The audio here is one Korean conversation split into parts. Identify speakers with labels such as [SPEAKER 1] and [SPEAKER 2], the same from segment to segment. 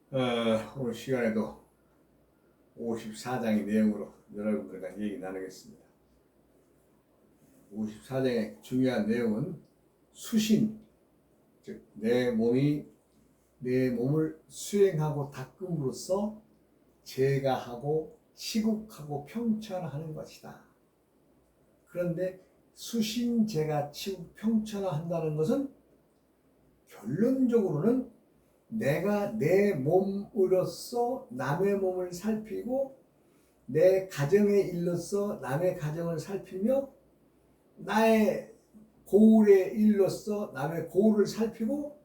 [SPEAKER 1] 오늘 시간에도 54장의 내용으로 여러분들과 얘기 나누겠습니다. 54장의 중요한 내용은 수신, 즉 내 몸을 수행하고 닦음으로써 제가하고 치국하고 평천하는 것이다. 그런데 수신, 제가, 치국, 평천한다는 것은 결론적으로는 내가 내 몸으로서 남의 몸을 살피고 내 가정의 일로서 남의 가정을 살피며 나의 고을의 일로서 남의 고을을 살피고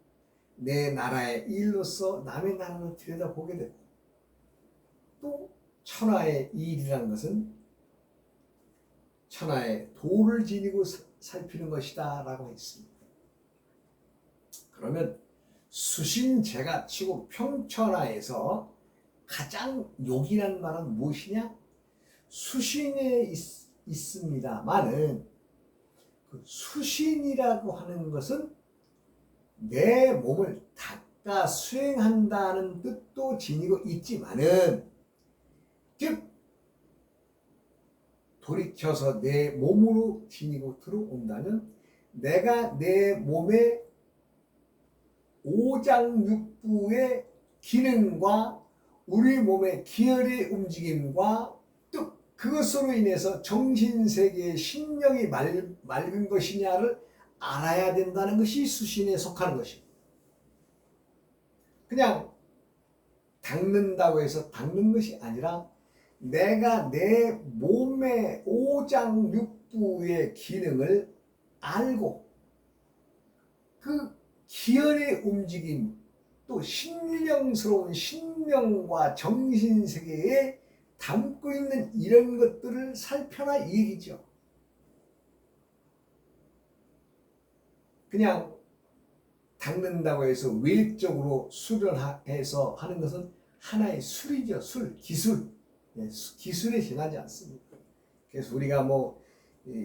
[SPEAKER 1] 내 나라의 일로서 남의 나라를 들여다보게 되고, 또 천하의 일이라는 것은 천하의 도를 지니고 살피는 것이다 라고 했습니다. 그러면 수신, 제가, 치국, 평천하에서 가장 욕이라는 말은 무엇이냐? 수신에 있습니다만은 그 수신이라고 하는 것은 내 몸을 닦아 수행한다는 뜻도 지니고 있지만은, 즉 돌이켜서 내 몸으로 지니고 들어온다면 내가 내 몸의 오장육부의 기능과 우리 몸의 기혈의 움직임과 또 그것으로 인해서 정신세계의 신령이 맑은 것이냐를 알아야 된다는 것이 수신에 속하는 것입니다. 그냥 닦는다고 해서 닦는 것이 아니라 내가 내 몸의 오장육부의 기능을 알고 그 기혈의 움직임, 또 신령스러운 신명과 정신세계에 담고 있는 이런 것들을 살펴라 이 얘기죠. 그냥 닦는다고 해서 외적으로 수련해서 하는 것은 하나의 술이죠. 술, 기술. 기술에 지나지 않습니다. 그래서 우리가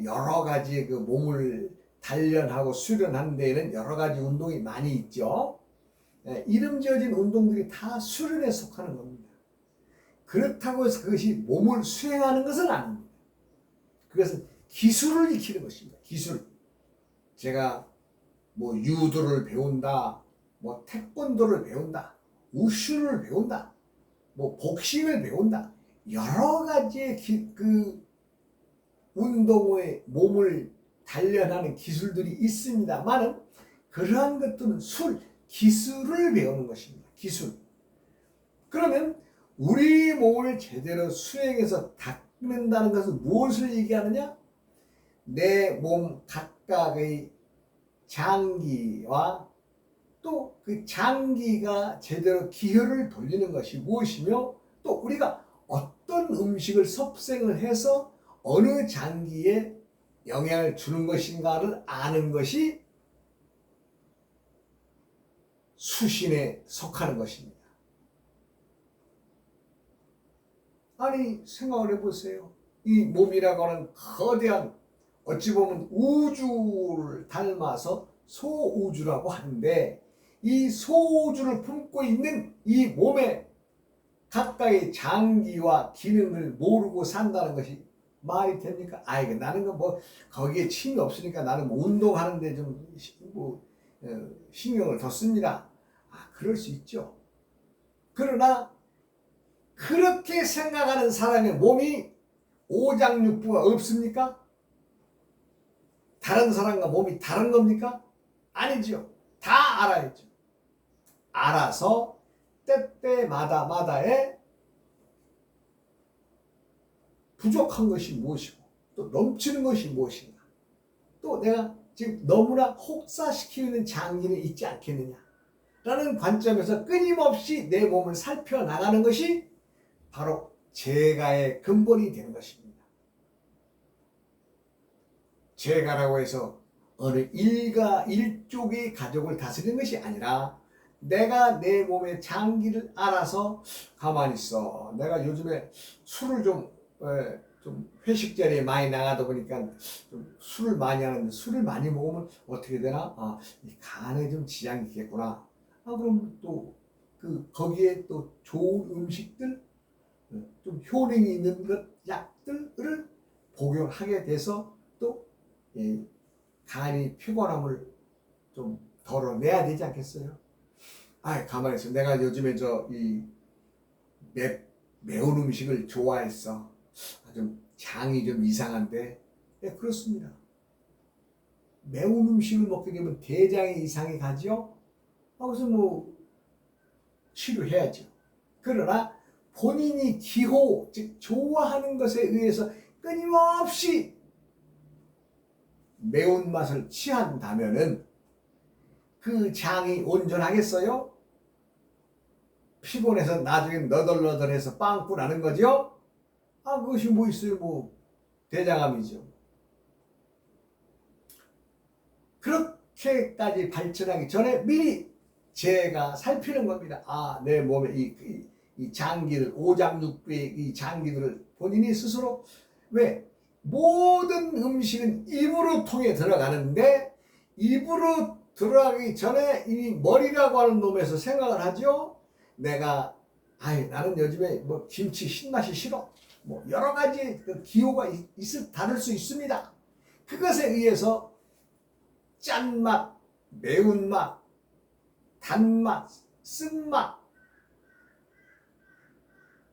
[SPEAKER 1] 여러 가지 그 몸을 단련하고 수련하는 데에는 여러 가지 운동이 많이 있죠. 이름 지어진 운동들이 다 수련에 속하는 겁니다. 그렇다고 해서 그것이 몸을 수행하는 것은 아닙니다. 그것은 기술을 익히는 것입니다. 기술. 제가 유도를 배운다, 태권도를 배운다, 우슈를 배운다, 복싱을 배운다, 여러 가지의 그 운동의 몸을 단련하는 기술들이 있습니다만은 그러한 것들은 기술을 배우는 것입니다. 기술. 그러면 우리 몸을 제대로 수행해서 닦는다는 것은 무엇을 얘기하느냐? 내 몸 각각의 장기와 또 그 장기가 제대로 기혈을 돌리는 것이 무엇이며, 또 우리가 어떤 음식을 섭생을 해서 어느 장기에 영향을 주는 것인가를 아는 것이 수신에 속하는 것입니다. 아니, 생각을 해보세요. 이 몸이라고 하는 거대한, 어찌 보면 우주를 닮아서 소우주라고 하는데, 이 소우주를 품고 있는 이 몸의 각각의 장기와 기능을 모르고 산다는 것이 말이 됩니까? 나는 거기에 침이 없으니까 나는 운동하는데 좀 신경을 더 씁니다. 그럴 수 있죠. 그러나 그렇게 생각하는 사람의 몸이 오장육부가 없습니까? 다른 사람과 몸이 다른 겁니까? 아니죠. 다 알아야죠. 알아서 때때마다에 부족한 것이 무엇이고 또 넘치는 것이 무엇인가, 또 내가 지금 너무나 혹사시키는 장기는 있지 않겠느냐 라는 관점에서 끊임없이 내 몸을 살펴나가는 것이 바로 제가의 근본이 되는 것입니다. 제가라고 해서 어느 일족의 가족을 다스리는 것이 아니라 내가 내 몸의 장기를 알아서 가만히 있어. 내가 요즘에 술을 좀 회식 자리에 많이 나가다 보니까 좀 술을 많이 하는데, 술을 많이 먹으면 어떻게 되나? 이 간에 좀 지장이 있겠구나. 그럼 또 거기에 또 좋은 음식들, 좀 효능이 있는 것 약들을 복용하게 돼서 또 간이 피곤함을 좀 덜어내야 되지 않겠어요? 가만히 있어. 내가 요즘에 매운 음식을 좋아했어. 좀 장이 좀 이상한데, 그렇습니다. 매운 음식을 먹게 되면 대장에 이상이 가죠. 그래서 치료해야죠. 그러나 본인이 기호, 즉 좋아하는 것에 의해서 끊임없이 매운맛을 취한다면은 그 장이 온전하겠어요? 피곤해서 나중에 너덜너덜해서 빵꾸 나는 거죠? 그것이 뭐 있어요? 대장암이죠. 그렇게까지 발전하기 전에 미리 제가 살피는 겁니다. 내 몸에 이 장기들, 오장육부의 이 장기들을 본인이 스스로, 왜? 모든 음식은 입으로 통해 들어가는데 입으로 들어가기 전에 이미 머리라고 하는 놈에서 생각을 하죠. 나는 요즘에 김치 신맛이 싫어. 여러 가지 기호가 다를 수 있습니다. 그것에 의해서 짠맛, 매운맛, 단맛, 쓴맛,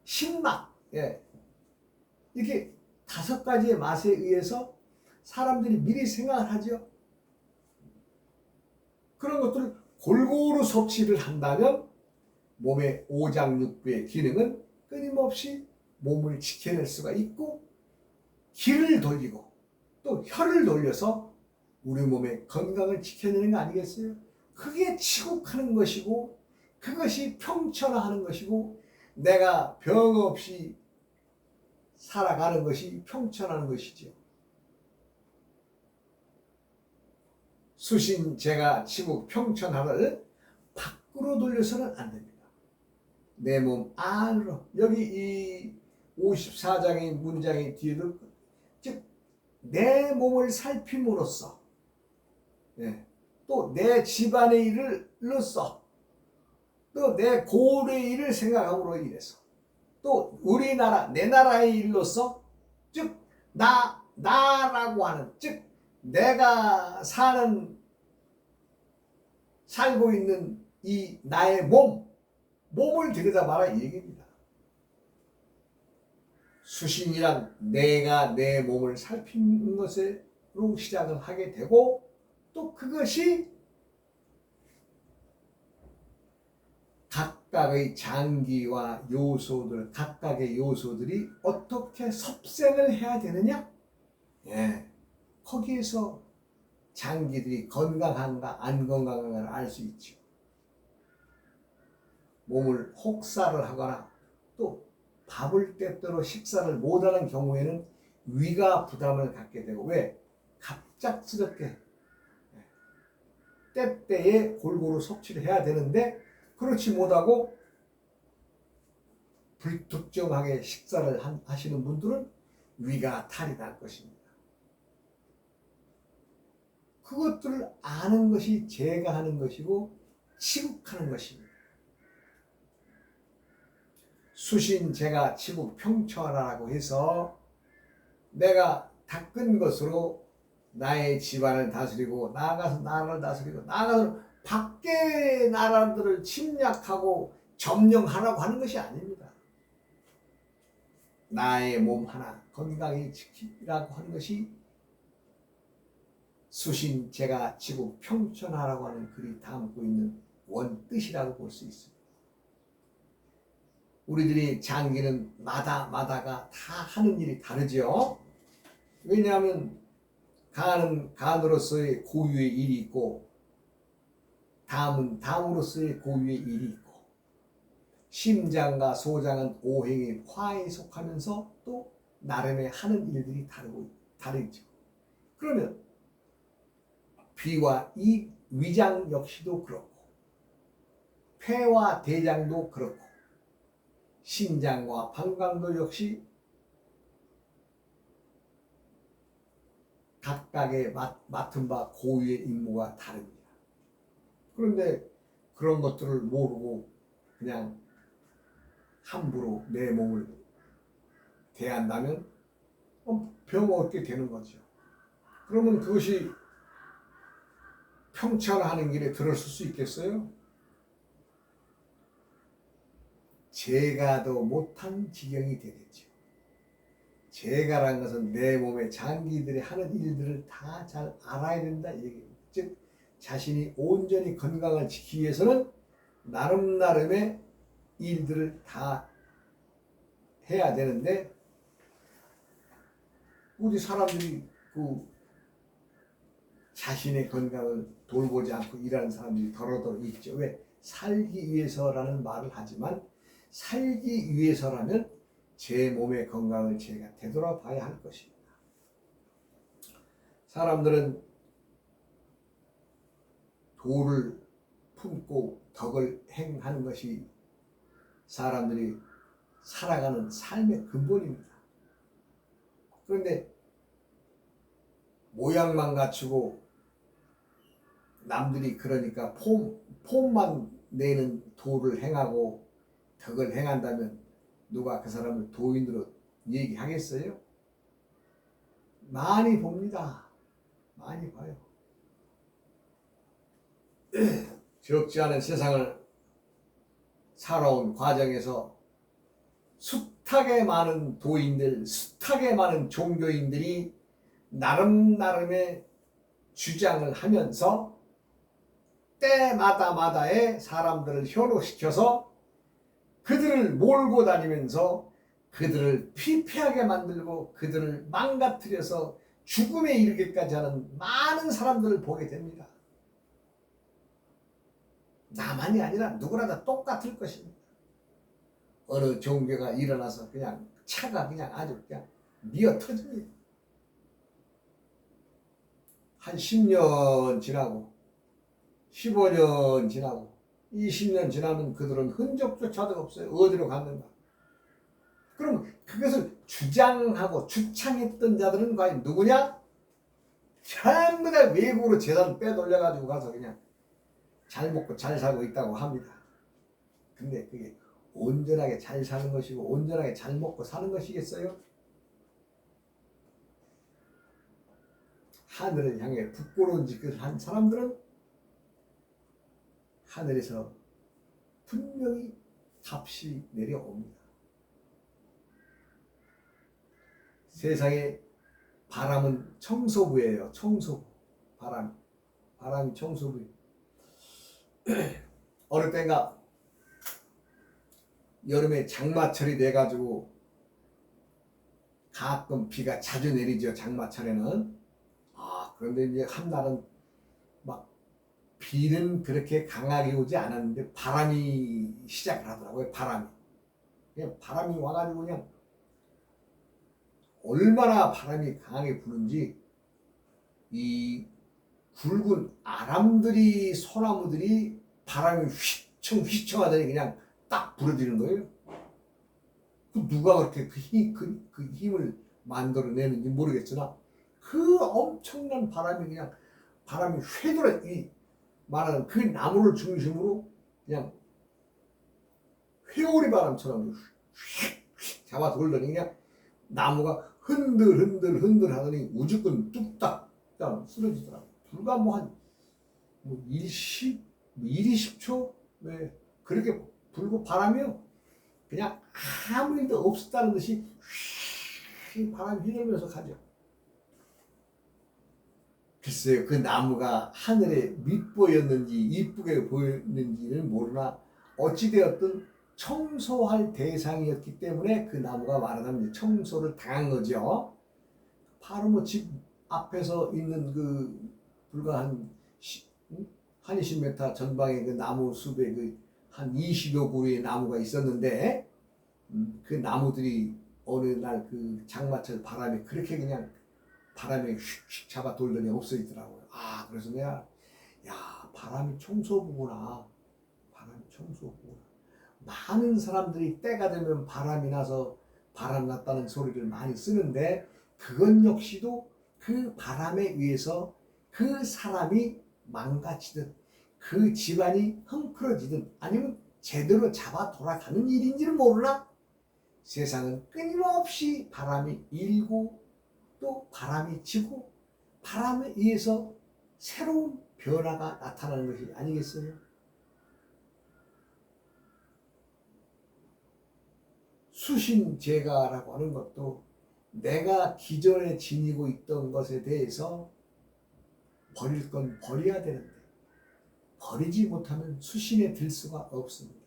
[SPEAKER 1] 신맛, 이렇게 5가지의 맛에 의해서 사람들이 미리 생각을 하죠. 그런 것들을 골고루 섭취를 한다면 몸의 오장육부의 기능은 끊임없이 몸을 지켜낼 수가 있고, 기를 돌리고 또 혀를 돌려서 우리 몸의 건강을 지켜내는 거 아니겠어요? 그게 치국하는 것이고, 그것이 평천화하는 것이고, 내가 병 없이 살아가는 것이 평천하는 것이죠. 수신제가 치국 평천화를 밖으로 돌려서는 안 됩니다. 내 몸 안으로, 여기 이 54장의 문장의 뒤에도, 즉 내 몸을 살핌으로써, 또 내 집안의 일을로써, 또 내 고을의 일을 생각함으로 인해서, 또 우리나라, 내 나라의 일로서, 즉 나라고 하는, 즉 내가 살고 있는 이 나의 몸을 들여다봐라 이 얘기입니다. 수신이란 내가 내 몸을 살피는 것으로 시작을 하게 되고, 또 그것이 각각의 장기와 각각의 요소들이 어떻게 섭생을 해야 되느냐? 거기에서 장기들이 건강한가 안 건강한가를 알 수 있죠. 몸을 혹사를 하거나 또 밥을 때때로 식사를 못하는 경우에는 위가 부담을 갖게 되고, 왜? 갑작스럽게 때때에 골고루 섭취를 해야 되는데 그렇지 못하고 불특정하게 식사를 하시는 분들은 위가 탈이 날 것입니다. 그것들을 아는 것이 제가 하는 것이고 치국하는 것입니다. 수신제가 치국 평천화라고 해서 내가 닦은 것으로 나의 집안을 다스리고, 나아가서 나라를 다스리고, 나아가서 밖의 나라들을 침략하고 점령하라고 하는 것이 아닙니다. 나의 몸 하나 건강히 지키라고 하는 것이 수신제가 치국 평천화라고 하는 글이 담고 있는 원뜻이라고 볼 수 있습니다. 우리들이 장기는 마다가 다 하는 일이 다르죠. 왜냐하면 간은 간으로서의 고유의 일이 있고, 담은 담으로서의 고유의 일이 있고, 심장과 소장은 오행의 화에 속하면서 또 나름의 하는 일들이 다르죠. 그러면 비와 이 위장 역시도 그렇고, 폐와 대장도 그렇고, 신장과 방광도 역시 각각의 맡은 바 고유의 임무가 다릅니다. 그런데 그런 것들을 모르고 그냥 함부로 내 몸을 대한다면 병 얻게 되는 거죠. 그러면 그것이 평찰하는 길에 들었을 수 있겠어요? 제가도 못한 지경이 되겠죠. 제가란 것은 내 몸의 장기들이 하는 일들을 다 잘 알아야 된다 이 얘기입니다. 즉 자신이 온전히 건강을 지키기 위해서는 나름의 일들을 다 해야 되는데 우리 사람들이 그 자신의 건강을 돌보지 않고 일하는 사람들이 더러더러 있죠. 왜? 살기 위해서라는 말을 하지만 살기 위해서라면 제 몸의 건강을 제가 되돌아봐야 할 것입니다. 사람들은 도를 품고 덕을 행하는 것이 사람들이 살아가는 삶의 근본입니다. 그런데 모양만 갖추고 남들이 그러니까 폼만 내는 도를 행하고 덕을 행한다면 누가 그 사람을 도인으로 얘기하겠어요? 많이 봅니다. 많이 봐요. 적지 않은 세상을 살아온 과정에서 숱하게 많은 도인들, 숱하게 많은 종교인들이 나름의 주장을 하면서 때마다마다의 사람들을 현혹시켜서 그들을 몰고 다니면서 그들을 피폐하게 만들고 그들을 망가뜨려서 죽음에 이르기까지 하는 많은 사람들을 보게 됩니다. 나만이 아니라 누구나 다 똑같을 것입니다. 어느 종교가 일어나서 그냥 차가 그냥 아주 그냥 미어 터집니다. 한 10년 지나고 15년 지나고 20년 지나면 그들은 흔적조차도 없어요. 어디로 갔는가. 그럼 그것을 주장하고 주창했던 자들은 과연 누구냐? 전부 다 외국으로 재산 빼돌려가지고 가서 그냥 잘 먹고 잘 살고 있다고 합니다. 근데 그게 온전하게 잘 사는 것이고 온전하게 잘 먹고 사는 것이겠어요? 하늘을 향해 부끄러운 짓을 한 사람들은 하늘에서 분명히 값이 내려옵니다. 세상에 바람은 청소부예요. 청소부. 바람이 청소부예요. 어느 때인가 여름에 장마철이 돼가지고 가끔 비가 자주 내리죠. 장마철에는. 그런데 이제 한날은 막 비는 그렇게 강하게 오지 않았는데 바람이 시작을 하더라고요. 바람이 와가지고 그냥 얼마나 바람이 강하게 부는지 이 굵은 아람들이 소나무들이 바람이 휘청휘청 하더니 그냥 딱 부러지는 거예요. 누가 그렇게 그 힘을 만들어내는지 모르겠으나 그 엄청난 바람이 휘돌아 말하는 그 나무를 중심으로 그냥 회오리 바람처럼 휙휙 잡아 돌더니 그냥 나무가 흔들 하더니 우주끈 뚝딱 쓰러지더라고요. 불과 한 10초? 왜 그렇게 불고 바람이요. 그냥 아무 일도 없었다는 듯이 휙 바람이 휘날면서 가죠. 글쎄요, 그 나무가 하늘에 밑보였는지 이쁘게 보였는지는 모르나 어찌되었든 청소할 대상이었기 때문에 그 나무가 말하자면 청소를 당한 거죠. 바로 집 앞에서 있는 그 불과 한 20m 전방에 그 나무 숲에 한 20여 그루의 나무가 있었는데 그 나무들이 어느 날 그 장마철 바람에 그렇게 그냥 바람에 휙휙 잡아 돌더니 없어지더라고요. 그래서 내가 바람이 청소부구나. 바람이 청소부구나. 많은 사람들이 때가 되면 바람이 나서 바람 났다는 소리를 많이 쓰는데 그건 역시도 그 바람에 의해서 그 사람이 망가지든 그 집안이 헝클어지든 아니면 제대로 잡아 돌아가는 일인지는 모르나 세상은 끊임없이 바람이 일고 또 바람이 지고 바람에 의해서 새로운 변화가 나타나는 것이 아니겠어요? 수신제가라고 하는 것도 내가 기존에 지니고 있던 것에 대해서 버릴 건 버려야 되는데 버리지 못하면 수신에 들 수가 없습니다.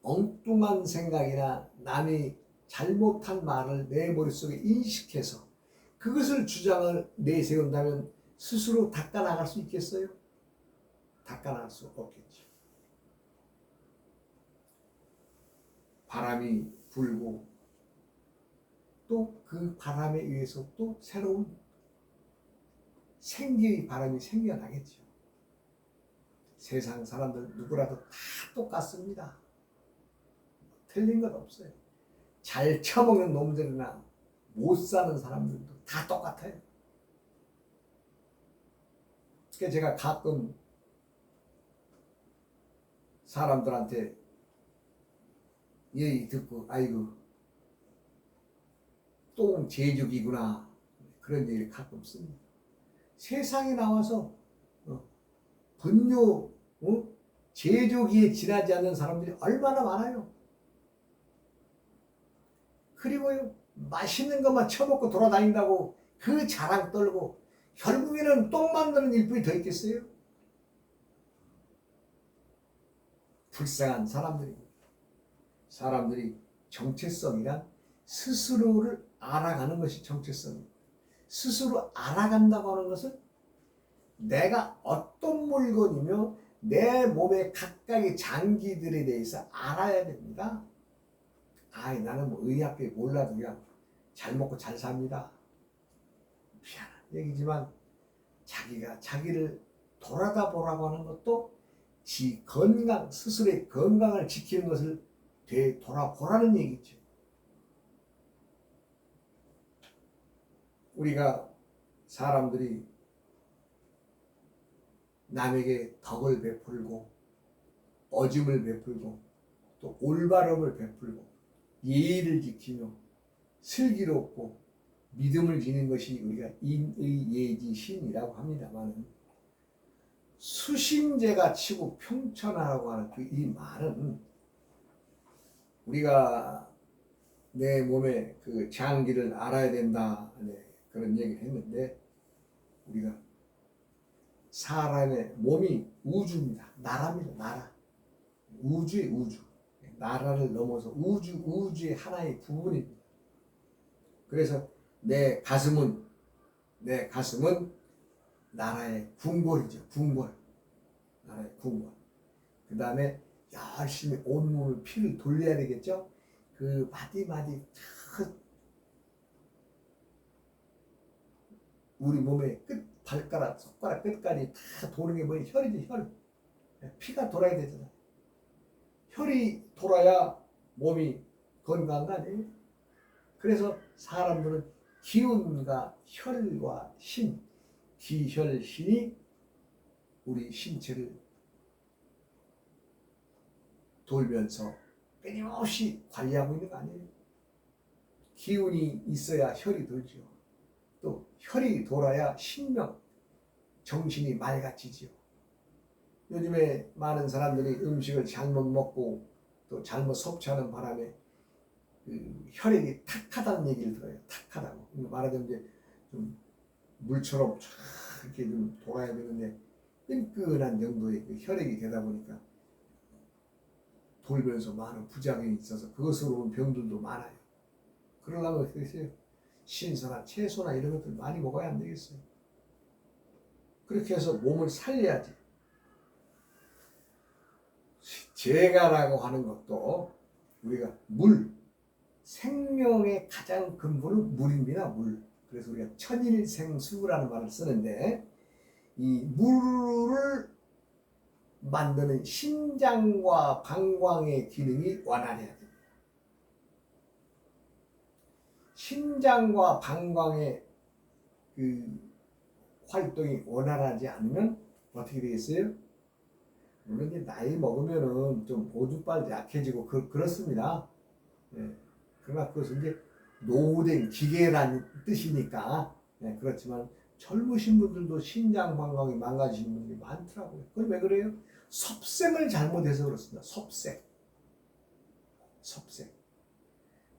[SPEAKER 1] 엉뚱한 생각이나 남이 잘못한 말을 내 머릿속에 인식해서 그것을 주장을 내세운다면 스스로 닦아나갈 수 있겠어요? 닦아나갈 수 없겠죠. 바람이 불고 또 그 바람에 의해서 또 새로운 생기의 바람이 생겨나겠죠. 세상 사람들 누구라도 다 똑같습니다. 틀린 것 없어요. 잘 처먹는 놈들이나 못 사는 사람들도 다 똑같아요. 그러니까 제가 가끔 사람들한테 얘기 듣고 아이고 똥 제족이구나 그런 얘기를 가끔 씁니다. 세상에 나와서 분뇨 제조기에 지나지 않는 사람들이 얼마나 많아요. 그리고요 맛있는 것만 처먹고 돌아다닌다고 그 자랑 떨고 결국에는 똥 만드는 일뿐이 더 있겠어요? 불쌍한 사람들이 정체성이란 스스로를 알아가는 것이 정체성입니다. 스스로 알아간다고 하는 것은 내가 어떤 물건이며 내 몸의 각각의 장기들에 대해서 알아야 됩니다. 나는 뭐 의학계 몰라도 그냥 잘 먹고 잘 삽니다. 미안한 얘기지만 자기가 자기를 돌아다 보라고 하는 것도 지 건강, 스스로의 건강을 지키는 것을 되돌아보라는 얘기죠. 우리가 사람들이 남에게 덕을 베풀고 어짐을 베풀고 또 올바름을 베풀고 예의를 지키며 슬기롭고 믿음을 지닌 것이 우리가 인의예지신이라고 합니다만 수신제가 치고 평천하라고 하는 이 말은 우리가 내 몸의 그 장기를 알아야 된다 그런 얘기를 했는데 우리가 사람의 몸이 우주입니다. 나라입니다. 나라. 우주의 우주. 나라를 넘어서 우주의 하나의 부분입니다. 그래서 내 가슴은 나라의 궁궐이죠. 궁궐. 나라의 궁궐. 그 다음에 열심히 온몸을 피를 돌려야 되겠죠. 그 마디마디 우리 몸의 발가락, 손가락 끝까지 다 도는 게 뭐예요? 혈이지, 혈. 피가 돌아야 되잖아. 혈이 돌아야 몸이 건강한 거 아니에요? 그래서 사람들은 기운과 혈과 신, 기혈신이 우리 신체를 돌면서 끊임없이 관리하고 있는 거 아니에요? 기운이 있어야 혈이 돌죠. 또 혈이 돌아야 신명, 정신이 맑아지죠. 요즘에 많은 사람들이 음식을 잘못 먹고 또 잘못 섭취하는 바람에 그 혈액이 탁하다는 얘기를 들어요. 탁하다고. 말하자면 이제 좀 물처럼 쫙 이렇게 좀 돌아야 되는데 끈끈한 정도의 그 혈액이 되다 보니까 돌면서 많은 부작용이 있어서 그것으로 온 병들도 많아요. 그러려면 어떻게 했어요? 신선한 채소나 이런 것들 많이 먹어야 안 되겠어요. 그렇게 해서 몸을 살려야지. 제가라고 하는 것도 우리가 생명의 가장 근본은 물입니다. 물. 그래서 우리가 천일생수라는 말을 쓰는데 이 물을 만드는 신장과 방광의 기능이 완화돼야 됩니다. 신장과 방광의 그 활동이 원활하지 않으면 어떻게 되겠어요? 물론 이제 나이 먹으면은 좀 오줌발 약해지고 그렇습니다. 예. 그러나 그것은 이제 노후된 기계라는 뜻이니까 그렇지만 젊으신 분들도 신장 건강이 망가지시는 분들이 많더라고요. 그럼 왜 그래요? 섭생을 잘못해서 그렇습니다. 섭생.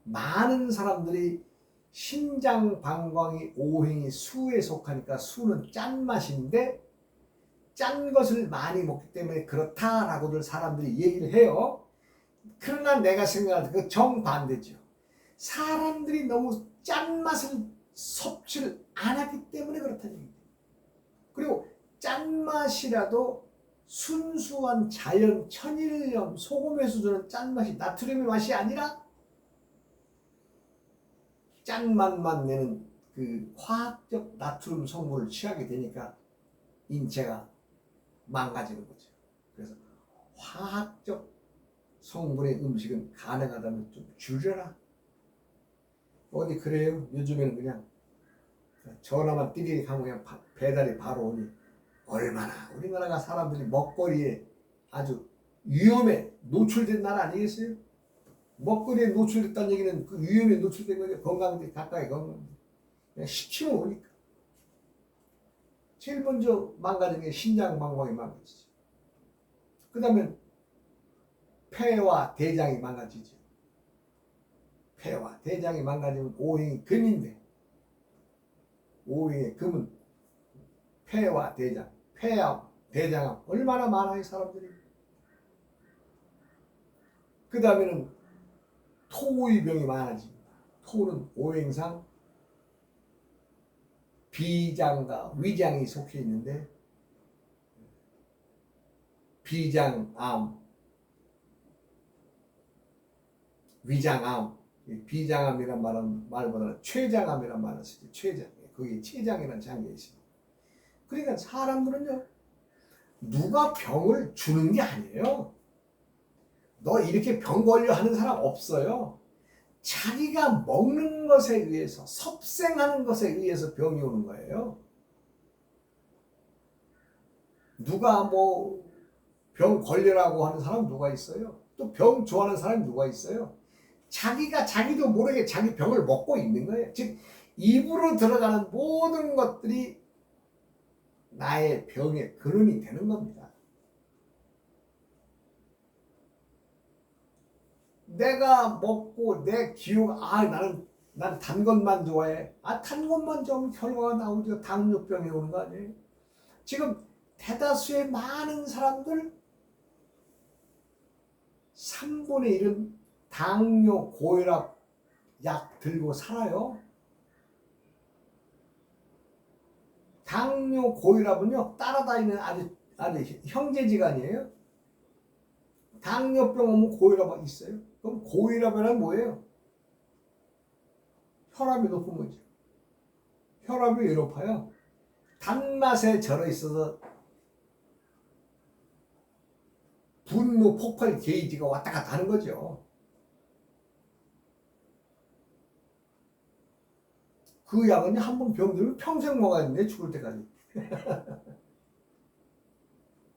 [SPEAKER 1] 많은 사람들이 신장 방광이 오행이 수에 속하니까 수는 짠맛인데 짠 것을 많이 먹기 때문에 그렇다라고들 사람들이 얘기를 해요. 그러나 내가 생각할 때 그 정반대죠. 사람들이 너무 짠맛을 섭취를 안 하기 때문에 그렇다는 얘기죠. 그리고 짠맛이라도 순수한 자연 천일염 소금에서 주는 짠맛이 나트륨의 맛이 아니라 짠맛만 내는 그 화학적 나트륨 성분을 취하게 되니까 인체가 망가지는 거죠. 그래서 화학적 성분의 음식은 가능하다면 좀 줄여라. 어디 그래요? 요즘에는 그냥 전화만 띠리리 하면 그냥 배달이 바로 오니 얼마나 우리나라가 사람들이 먹거리에 아주 위험에 노출된 나라 아니겠어요? 먹거리에 노출됐다는 얘기는 그 위험에 노출된 거죠. 건강에 가까이 건강. 그냥 시키면 오니까. 제일 먼저 망가지는 게 신장 방광이 망가지죠. 그 다음에 폐와 대장이 망가지죠. 폐와 대장이 망가지면 오행이 금인데 오행의 금은 폐와 대장, 폐암, 대장암 얼마나 많아요 사람들이. 그 다음에는 토의 병이 많아집니다. 토는 오행상 비장과 위장이 속해 있는데 비장암, 위장암, 비장암이란 말보다는 췌장암이란 말을 쓰죠. 췌장, 거기 췌장이라는 장이 있습니다. 그러니까 사람들은요 누가 병을 주는 게 아니에요. 너 이렇게 병 걸려 하는 사람 없어요. 자기가 먹는 것에 의해서 섭생하는 것에 의해서 병이 오는 거예요. 누가 뭐 병 걸리라고 하는 사람 누가 있어요? 또 병 좋아하는 사람이 누가 있어요? 자기가 자기도 모르게 자기 병을 먹고 있는 거예요. 즉 입으로 들어가는 모든 것들이 나의 병의 근원이 되는 겁니다. 내가 먹고 내 기호가 난 단 것만 좋아해. 단 것만 좋아하면 결과가 나오죠. 당뇨병이 오는 거 아니에요? 지금 대다수의 많은 사람들 3분의 1은 당뇨, 고혈압 약 들고 살아요. 당뇨, 고혈압은요 따라다니는 아주 형제지간이에요. 당뇨병 오면 고혈압 있어요. 그럼 고혈압이란 뭐예요? 혈압이 높은 거죠. 혈압이 왜 높아요? 단맛에 절어 있어서 분노 폭발 게이지가 왔다 갔다 하는 거죠. 그 약은 한 번 병들면 평생 먹어야 되는데 죽을 때까지.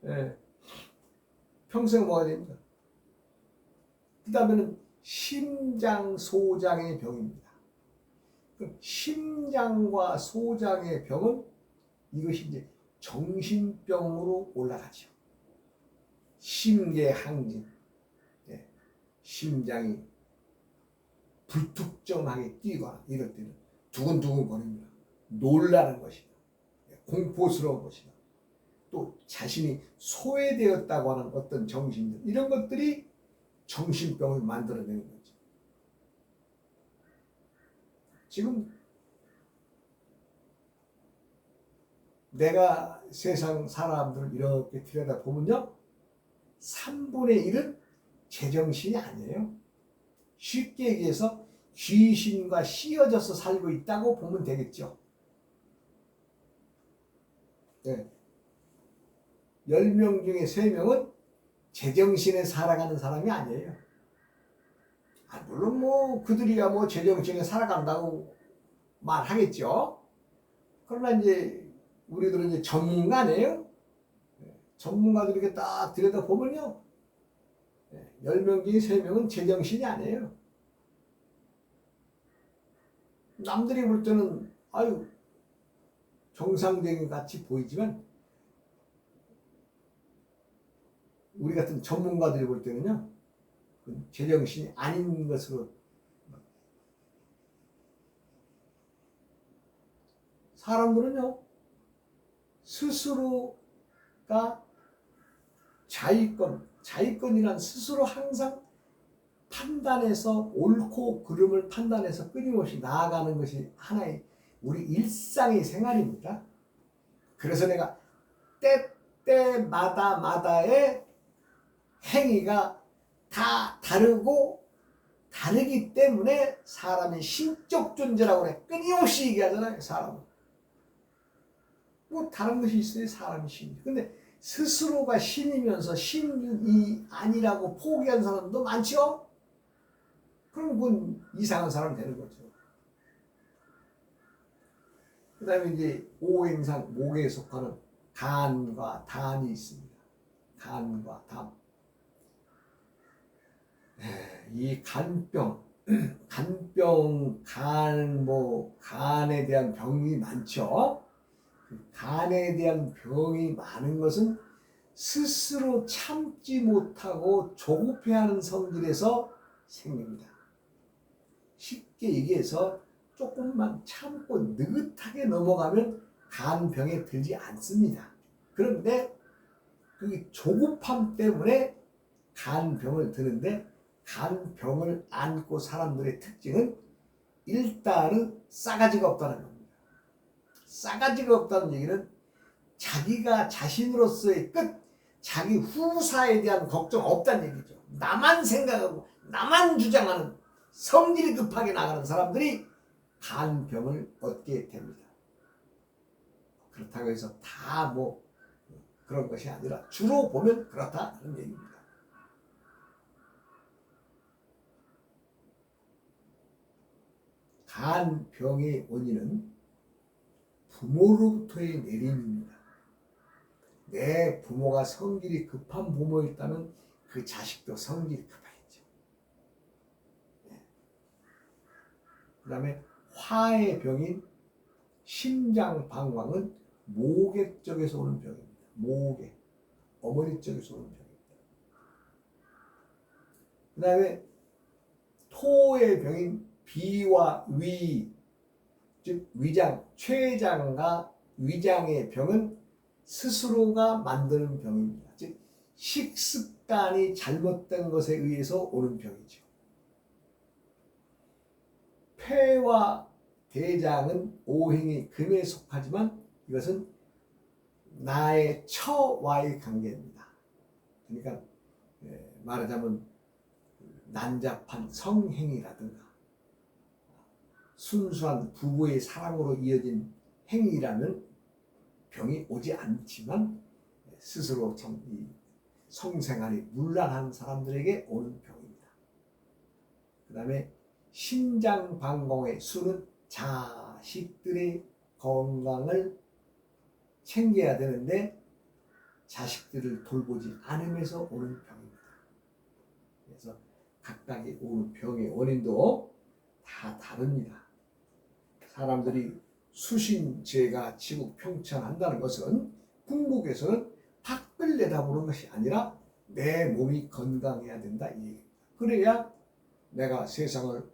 [SPEAKER 1] 네, 평생 먹어야 됩니다. 그 다음에는 심장, 소장의 병입니다. 심장과 소장의 병은 이것이 이제 정신병으로 올라가죠. 심계항진, 심장이 불특정하게 뛰거나 이럴 때는 두근두근 거립니다. 놀라는 것이다. 공포스러운 것이다. 또 자신이 소외되었다고 하는 어떤 정신들 이런 것들이 정신병을 만들어내는 거죠. 지금 내가 세상 사람들을 이렇게 들여다보면요 3분의 1은 제정신이 아니에요. 쉽게 얘기해서 귀신과 씌어져서 살고 있다고 보면 되겠죠. 네. 10명 중에 3명은 제정신에 살아가는 사람이 아니에요. 물론 뭐 그들이야 뭐 제정신에 살아간다고 말하겠죠. 그러나 이제 우리들은 이제 전문가 아니에요? 전문가들이 이렇게 딱 들여다보면요. 10명 중에 3명은 제정신이 아니에요. 남들이 볼 때는 아유 정상적인 같이 보이지만 우리 같은 전문가들이 볼 때는요. 제정신이 아닌 것으로 사람들은요. 스스로가 자위권이란 스스로 항상 판단해서 옳고 그름을 판단해서 끊임없이 나아가는 것이 하나의 우리 일상의 생활입니다. 그래서 내가 때때마다의 행위가 다 다르기 때문에 사람이 신적 존재라고 그래. 끊임없이 얘기하잖아요. 사람은. 뭐 다른 것이 있어야 사람이 신이죠. 근데 스스로가 신이면서 신이 아니라고 포기한 사람도 많죠. 그럼 그건 이상한 사람 되는 거죠. 그 다음에 이제 오행상 목에 속하는 간과 단이 있습니다. 간과 단. 이 간병, 간에 대한 병이 많죠. 간에 대한 병이 많은 것은 스스로 참지 못하고 조급해하는 성질에서 생깁니다. 쉽게 얘기해서 조금만 참고 느긋하게 넘어가면 간병에 들지 않습니다. 그런데 그 조급함 때문에 간병을 드는데 간병을 안고 사람들의 특징은 일단은 싸가지가 없다는 겁니다. 싸가지가 없다는 얘기는 자기가 자신으로서의 끝, 자기 후사에 대한 걱정 없다는 얘기죠. 나만 생각하고 나만 주장하는 성질이 급하게 나가는 사람들이 간병을 얻게 됩니다. 그렇다고 해서 다 그런 것이 아니라 주로 보면 그렇다는 얘기입니다. 간병의 원인은 부모로부터의 내림입니다. 내 부모가 성질이 급한 부모였다면 그 자식도 성질이 급하겠죠. 그 다음에 화의 병인 심장방광은 모객 쪽에서 오는 병입니다. 모객, 어머니 쪽에서 오는 병입니다. 그 다음에 토의 병인 비와 위, 즉 위장, 췌장과 위장의 병은 스스로가 만드는 병입니다. 즉 식습관이 잘못된 것에 의해서 오는 병이죠. 폐와 대장은 오행이 금에 속하지만 이것은 나의 처와의 관계입니다. 그러니까 말하자면 난잡한 성행위라든가 순수한 부부의 사랑으로 이어진 행위라면 병이 오지 않지만 스스로 참 이 성생활이 문란한 사람들에게 오는 병입니다. 그 다음에 심장방광의 수는 자식들의 건강을 챙겨야 되는데 자식들을 돌보지 않으면서 오는 병입니다. 그래서 각각의 오는 병의 원인도 다 다릅니다. 사람들이 수신제가 지국평천한다는 것은 궁극에서는 밖을 내다보는 것이 아니라 내 몸이 건강해야 된다 이 얘기입니다. 그래야 내가 세상을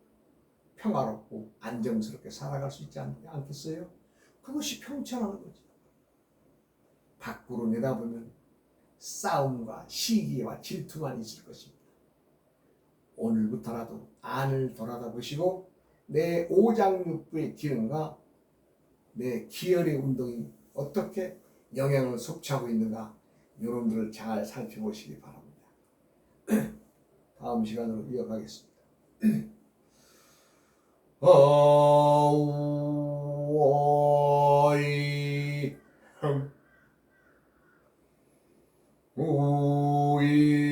[SPEAKER 1] 평화롭고 안정스럽게 살아갈 수 있지 않겠어요? 그것이 평천하는 거죠. 밖으로 내다보면 싸움과 시기와 질투만 있을 것입니다. 오늘부터라도 안을 돌아다보시고 내 오장육부의 기능과 내 기혈의 운동이 어떻게 영향을 섭취하고 있는가 여러분들을 잘 살펴보시기 바랍니다. 다음 시간으로 이어가겠습니다. 어이 우이야